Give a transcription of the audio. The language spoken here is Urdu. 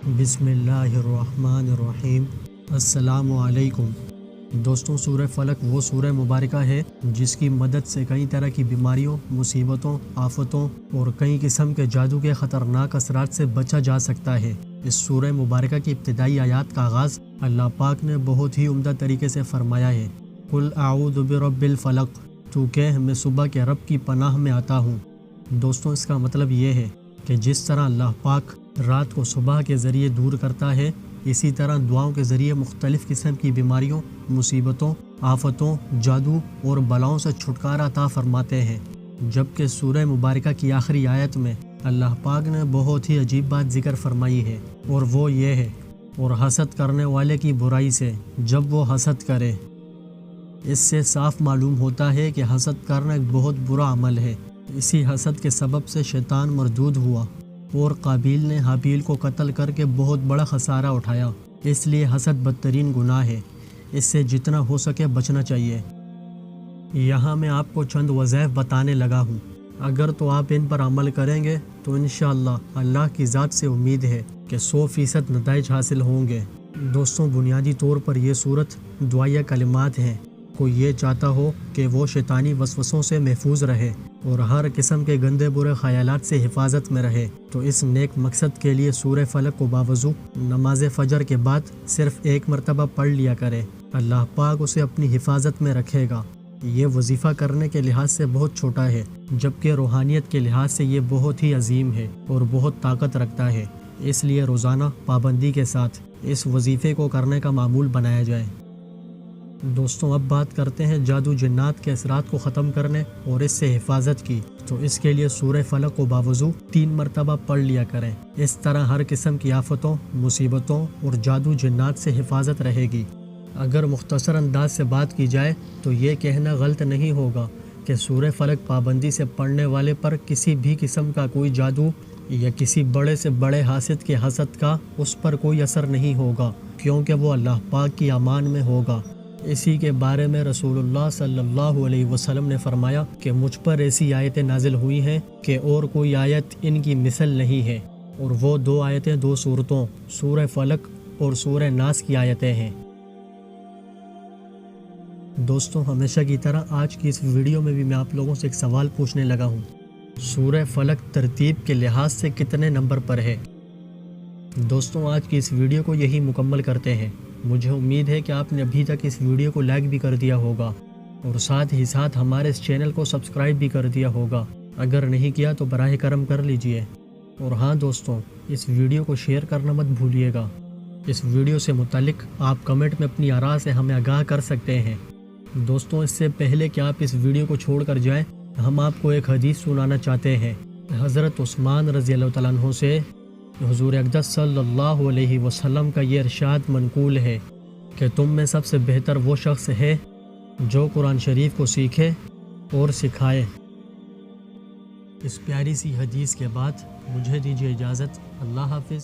بسم اللہ الرحمن الرحیم۔ السلام علیکم دوستوں، سورہ فلق وہ سورہ مبارکہ ہے جس کی مدد سے کئی طرح کی بیماریوں، مصیبتوں، آفتوں اور کئی قسم کے جادو کے خطرناک اثرات سے بچا جا سکتا ہے۔ اس سورہ مبارکہ کی ابتدائی آیات کا آغاز اللہ پاک نے بہت ہی عمدہ طریقے سے فرمایا ہے۔ قل اعوذ برب الفلق، تو کہہ میں صبح کے رب کی پناہ میں آتا ہوں۔ دوستوں، اس کا مطلب یہ ہے کہ جس طرح اللہ پاک رات کو صبح کے ذریعے دور کرتا ہے، اسی طرح دعاؤں کے ذریعے مختلف قسم کی بیماریوں، مصیبتوں، آفتوں، جادو اور بلاؤں سے چھٹکارا عطا فرماتے ہیں۔ جبکہ سورہ مبارکہ کی آخری آیت میں اللہ پاک نے بہت ہی عجیب بات ذکر فرمائی ہے، اور وہ یہ ہے، اور حسد کرنے والے کی برائی سے جب وہ حسد کرے۔ اس سے صاف معلوم ہوتا ہے کہ حسد کرنا ایک بہت برا عمل ہے۔ اسی حسد کے سبب سے شیطان مردود ہوا اور قابیل نے حابیل کو قتل کر کے بہت بڑا خسارہ اٹھایا۔ اس لیے حسد بدترین گناہ ہے، اس سے جتنا ہو سکے بچنا چاہیے۔ یہاں میں آپ کو چند وظائف بتانے لگا ہوں، اگر تو آپ ان پر عمل کریں گے تو انشاءاللہ اللہ کی ذات سے امید ہے کہ 100% نتائج حاصل ہوں گے۔ دوستوں، بنیادی طور پر یہ صورت دعائیہ کلمات ہیں۔ کوئی یہ چاہتا ہو کہ وہ شیطانی وسوسوں سے محفوظ رہے اور ہر قسم کے گندے برے خیالات سے حفاظت میں رہے، تو اس نیک مقصد کے لیے سورہ فلق کو باوضو نماز فجر کے بعد صرف ایک مرتبہ پڑھ لیا کرے۔ اللہ پاک اسے اپنی حفاظت میں رکھے گا۔ یہ وظیفہ کرنے کے لحاظ سے بہت چھوٹا ہے، جبکہ روحانیت کے لحاظ سے یہ بہت ہی عظیم ہے اور بہت طاقت رکھتا ہے۔ اس لیے روزانہ پابندی کے ساتھ اس وظیفے کو کرنے کا معمول بنایا جائے۔ دوستوں، اب بات کرتے ہیں جادو جنات کے اثرات کو ختم کرنے اور اس سے حفاظت کی۔ تو اس کے لیے سورہ فلق کو باوضو 3 مرتبہ پڑھ لیا کریں۔ اس طرح ہر قسم کی آفتوں، مصیبتوں اور جادو جنات سے حفاظت رہے گی۔ اگر مختصر انداز سے بات کی جائے تو یہ کہنا غلط نہیں ہوگا کہ سورہ فلق پابندی سے پڑھنے والے پر کسی بھی قسم کا کوئی جادو یا کسی بڑے سے بڑے حاسد کے حسد کا اس پر کوئی اثر نہیں ہوگا، کیونکہ وہ اللہ پاک کی امان میں ہوگا۔ اسی کے بارے میں رسول اللہ صلی اللہ علیہ وسلم نے فرمایا کہ مجھ پر ایسی آیتیں نازل ہوئی ہیں کہ اور کوئی آیت ان کی مثل نہیں ہے، اور وہ 2 آیتیں 2 سورتوں سورہ فلق اور سورہ ناس کی آیتیں ہیں۔ دوستوں، ہمیشہ کی طرح آج کی اس ویڈیو میں بھی میں آپ لوگوں سے ایک سوال پوچھنے لگا ہوں۔ سورہ فلق ترتیب کے لحاظ سے کتنے نمبر پر ہے؟ دوستوں، آج کی اس ویڈیو کو یہی مکمل کرتے ہیں۔ مجھے امید ہے کہ آپ نے ابھی تک اس ویڈیو کو لائک بھی کر دیا ہوگا اور ساتھ ہی ساتھ ہمارے اس چینل کو سبسکرائب بھی کر دیا ہوگا۔ اگر نہیں کیا تو براہ کرم کر لیجئے۔ اور ہاں دوستوں، اس ویڈیو کو شیئر کرنا مت بھولیے گا۔ اس ویڈیو سے متعلق آپ کمنٹ میں اپنی آراء سے ہمیں آگاہ کر سکتے ہیں۔ دوستوں، اس سے پہلے کہ آپ اس ویڈیو کو چھوڑ کر جائیں، ہم آپ کو ایک حدیث سنانا چاہتے ہیں۔ حضرت عثمان رضی اللہ تعالیٰ عنہ سے حضور اقدس صلی اللہ علیہ وسلم کا یہ ارشاد منقول ہے کہ تم میں سب سے بہتر وہ شخص ہے جو قرآن شریف کو سیکھے اور سکھائے۔ اس پیاری سی حدیث کے بعد مجھے دیجیے اجازت۔ اللہ حافظ۔